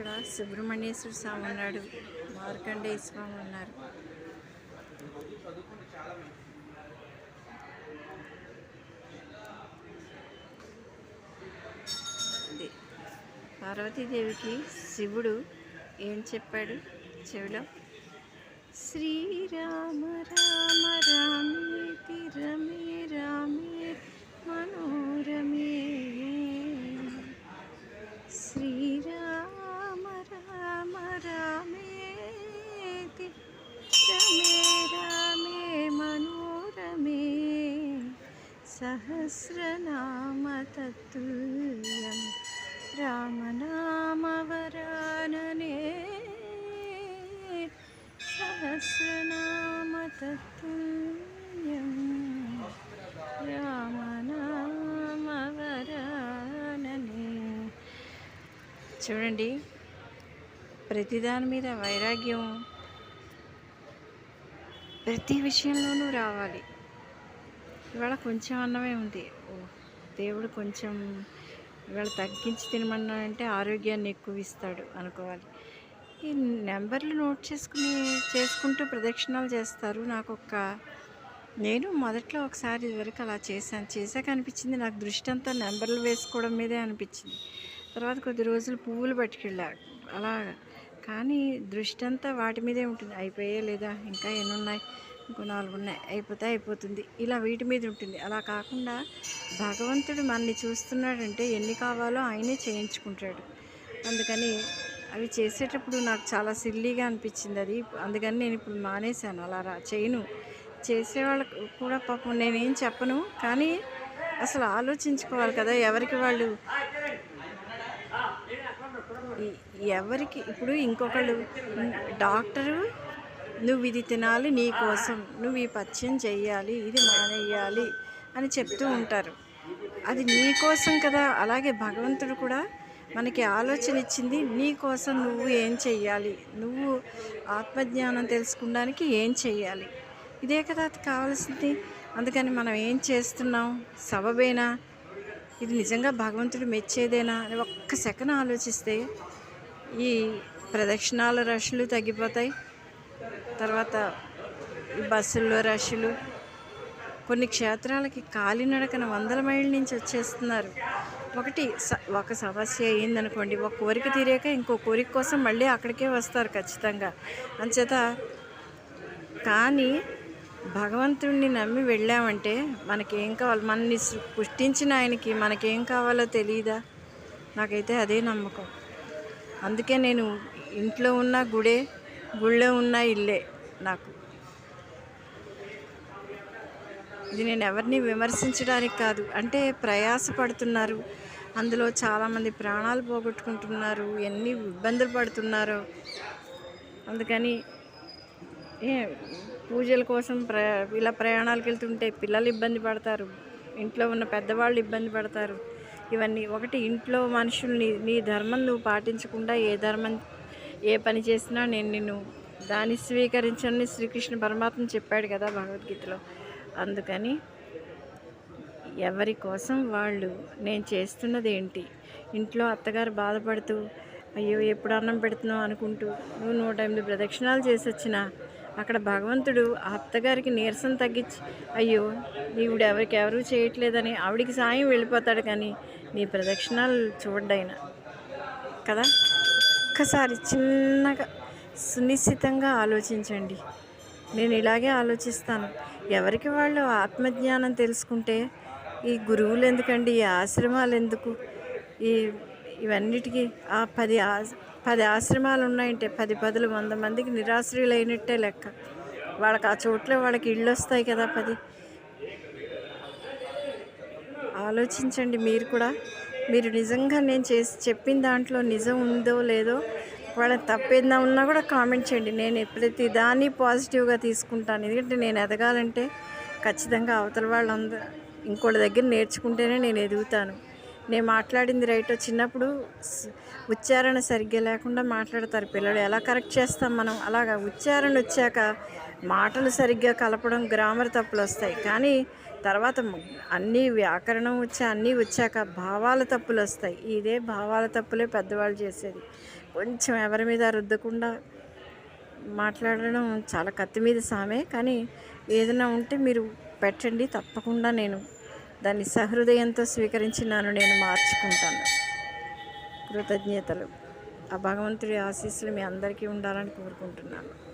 ఇక్కడ సుబ్రహ్మణ్యేశ్వర స్వామి ఉన్నాడు, మార్కండేయ స్వామి ఉన్నారు. పార్వతీదేవికి శివుడు ఏం చెప్పాడు చెవిలో? శ్రీరామ రామ రామేతి రమే రామే మనోరమే, శ్రీరామ రామ రామేతి రమే రామే మనోరమే, సహస్రనామ తత్తుల్యం రామనామవరాననే, సహస్రనామ తత్తుల్యం రామనామవరాననే. చూడండి, ప్రతిదాని మీద వైరాగ్యం ప్రతి విషయంలోనూ రావాలి. ఇవాళ కొంచెం అన్నమే ఉంది, దేవుడు కొంచెం ఇవాళ తగ్గించి తినమన్నాడంటే ఆరోగ్యాన్ని ఎక్కువ ఇస్తాడు అనుకోవాలి. ఈ నెంబర్లు నోట్ చేసుకుంటూ ప్రదక్షిణాలు చేస్తారు. నేను మొదట్లో ఒకసారి ఇదివరకు అలా చేశాక అనిపించింది, నాకు దృష్టి అంతా నెంబర్లు వేసుకోవడం మీదే అనిపించింది. తర్వాత కొద్ది రోజులు పువ్వులు పట్టుకెళ్ళాడు అలా, కానీ దృష్టి అంతా వాటి మీదే ఉంటుంది. అయిపోయే లేదా, ఇంకా ఎన్ని ఉన్నాయి, ఇంకో 4 ఉన్నాయి, అయిపోతుంది, ఇలా వీటి మీద ఉంటుంది. అలా కాకుండా భగవంతుడు మనల్ని చూస్తున్నాడంటే ఎన్ని కావాలో ఆయనే చేయించుకుంటాడు. అందుకని అవి చేసేటప్పుడు నాకు చాలా సిల్లీగా అనిపించింది అది. అందుకని నేను ఇప్పుడు మానేశాను, అలా చేయను. చేసేవాళ్ళకు కూడా పాపం నేనేం చెప్పను, కానీ అసలు ఆలోచించుకోవాలి కదా ఎవరికి వాళ్ళు. ఇప్పుడు ఇంకొకళ్ళు డాక్టరు నువ్వు ఇది తినాలి, నీ కోసం నువ్వు ఈ పథ్యం చెయ్యాలి, ఇది మానేయాలి అని చెప్తూ ఉంటారు. అది నీ కోసం కదా. అలాగే భగవంతుడు కూడా మనకి ఆలోచన ఇచ్చింది, నీ కోసం నువ్వు ఏం చెయ్యాలి, నువ్వు ఆత్మజ్ఞానం తెలుసుకోవడానికి ఏం చెయ్యాలి, ఇదే కదా కావాల్సింది. అందుకని మనం ఏం చేస్తున్నాం, సబబేనా, ఇది నిజంగా భగవంతుడు మెచ్చేదేనా అని ఒక్క సెకండ్ ఆలోచిస్తే ఈ ప్రదక్షిణాల రష్లు తగ్గిపోతాయి. తర్వాత ఈ బస్సుల్లో రష్లు, కొన్ని క్షేత్రాలకి కాలినడకన 100 మైళ్ళ నుంచి వచ్చేస్తున్నారు. ఒక సమస్య అయ్యిందనుకోండి, ఒక కోరిక తీరాక ఇంకో కోరిక కోసం మళ్ళీ అక్కడికే వస్తారు ఖచ్చితంగా. అంచేత కానీ భగవంతుడిని నమ్మి వెళ్ళామంటే మనకేం కావాలి, మనల్ని పుష్టించిన ఆయనకి మనకేం కావాలో తెలియదా? నాకైతే అదే నమ్మకం. అందుకే నేను ఇంట్లో ఉన్న గుళ్ళో ఉన్న ఇల్లే నాకు. ఇది నేను ఎవరిని విమర్శించడానికి కాదు, అంటే ప్రయాసపడుతున్నారు, అందులో చాలామంది ప్రాణాలు పోగొట్టుకుంటున్నారు, ఎన్ని ఇబ్బందులు పడుతున్నారు. అందుకని పూజల కోసం ఇలా ప్రయాణాలకు వెళ్తుంటే పిల్లలు ఇబ్బంది పడతారు, ఇంట్లో ఉన్న పెద్దవాళ్ళు ఇబ్బంది పడతారు. ఇవన్నీ ఒకటి, ఇంట్లో మనుషుల్ని నీ ధర్మం నువ్వు పాటించకుండా ఏ పని చేసినా నేను నిన్ను దాన్ని స్వీకరించని శ్రీకృష్ణ పరమాత్మ చెప్పాడు కదా భగవద్గీతలో. అందుకని ఎవరి కోసం వాళ్ళు, నేను చేస్తున్నది ఏంటి, ఇంట్లో అత్తగారు బాధపడుతూ అయ్యో ఎప్పుడు అన్నం పెడుతున్నావు అనుకుంటూ నువ్వు 108 ప్రదక్షిణాలు చేసి వచ్చినా అక్కడ భగవంతుడు ఆ అత్తగారికి నీరసం తగ్గించి అయ్యో నీవుడు ఎవరు చేయట్లేదని ఆవిడికి సాయం వెళ్ళిపోతాడు, కానీ నీ ప్రదక్షిణాలు చూడ్డైనా కదా. ఒక్కసారి చిన్నగా సునిశ్చితంగా ఆలోచించండి. నేను ఇలాగే ఆలోచిస్తాను. ఎవరికి వాళ్ళు ఆత్మజ్ఞానం తెలుసుకుంటే ఈ గురువులు ఎందుకండి, ఈ ఆశ్రమాలు ఎందుకు, ఇవన్నిటికీ 10 ఆశ్రమాలు ఉన్నాయంటే 10 100 మందికి నిరాశ్రయులు అయినట్టే లెక్క. వాళ్ళకి ఆ చోట్ల వాళ్ళకి ఇళ్ళు వస్తాయి కదా 10. ఆలోచించండి మీరు కూడా. మీరు నిజంగా నేను చెప్పిన దాంట్లో నిజం ఉందో లేదో, వాళ్ళకి తప్పేదా ఉన్నా కూడా కామెంట్ చేయండి. నేను ప్రతి దాన్ని పాజిటివ్గా తీసుకుంటాను. ఎందుకంటే నేను ఎదగాలంటే ఖచ్చితంగా అవతల వాళ్ళందరూ ఇంకోటి దగ్గర నేర్చుకుంటేనే నేను ఎదుగుతాను. నేను మాట్లాడింది రైట్. చిన్నప్పుడు ఉచ్చారణ సరిగ్గా లేకుండా మాట్లాడతారు పిల్లలు, ఎలా కరెక్ట్ చేస్తాం మనం? అలాగా ఉచ్చారణ వచ్చాక మాటలు సరిగ్గా కలపడం, గ్రామర్ తప్పులు వస్తాయి. కానీ తర్వాత అన్నీ వ్యాకరణం వచ్చి అన్నీ వచ్చాక భావాల తప్పులు వస్తాయి. ఇదే భావాల తప్పులే పెద్దవాళ్ళు చేసేది. కొంచెం ఎవరి మీద రుద్దకుండా మాట్లాడడం చాలా కత్తి మీద సామే. కానీ ఏదైనా ఉంటే మీరు పెట్టండి, తప్పకుండా నేను దాన్ని సహృదయంతో స్వీకరించి నేను మార్చుకుంటాను. కృతజ్ఞతలు. ఆ భగవంతుడి ఆశీస్సులు మీ అందరికీ ఉండాలని కోరుకుంటున్నాను.